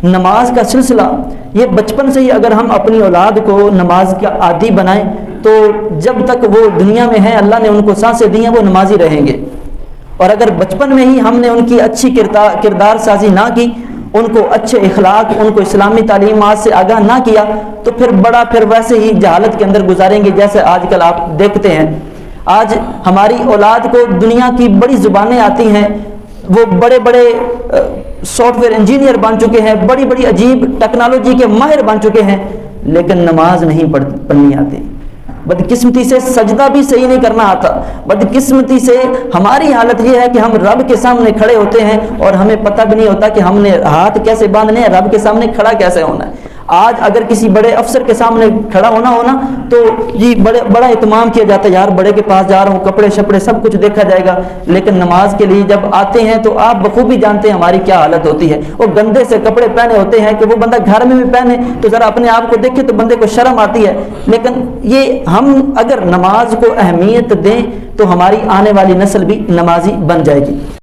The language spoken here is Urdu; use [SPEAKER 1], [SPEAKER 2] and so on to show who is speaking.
[SPEAKER 1] نماز کا سلسلہ یہ بچپن سے ہی اگر ہم اپنی اولاد کو نماز کا عادی بنائیں تو جب تک وہ دنیا میں ہیں اللہ نے ان کو سانسیں دی ہیں وہ نمازی رہیں گے. اور اگر بچپن میں ہی ہم نے ان کی اچھی کردار سازی نہ کی، ان کو اچھے اخلاق، ان کو اسلامی تعلیمات سے آگاہ نہ کیا تو پھر ویسے ہی جہالت کے اندر گزاریں گے. جیسے آج کل آپ دیکھتے ہیں آج ہماری اولاد کو دنیا کی بڑی زبانیں آتی ہیں، وہ بڑے بڑے سافٹ ویئر انجینئر بن چکے ہیں، بڑی بڑی عجیب ٹیکنالوجی کے ماہر بن چکے ہیں، لیکن نماز نہیں پڑھنی آتی. بدقسمتی سے سجدہ بھی صحیح نہیں کرنا آتا. بدقسمتی سے ہماری حالت یہ ہے کہ ہم رب کے سامنے کھڑے ہوتے ہیں اور ہمیں پتہ بھی نہیں ہوتا کہ ہم نے ہاتھ کیسے باندھنے ہیں، رب کے سامنے کھڑا کیسے ہونا ہے. آج اگر کسی بڑے افسر کے سامنے کھڑا ہونا تو جی بڑا اہتمام کیا جاتا ہے، یار بڑے کے پاس جا رہا ہوں، کپڑے شپڑے سب کچھ دیکھا جائے گا. لیکن نماز کے لیے جب آتے ہیں تو آپ بخوبی جانتے ہیں ہماری کیا حالت ہوتی ہے. وہ گندے سے کپڑے پہنے ہوتے ہیں کہ وہ بندہ گھر میں بھی پہنے تو ذرا اپنے آپ کو دیکھے تو بندے کو شرم آتی ہے. لیکن یہ ہم اگر نماز کو اہمیت دیں تو ہماری آنے والی نسل بھی نمازی بن جائے گی.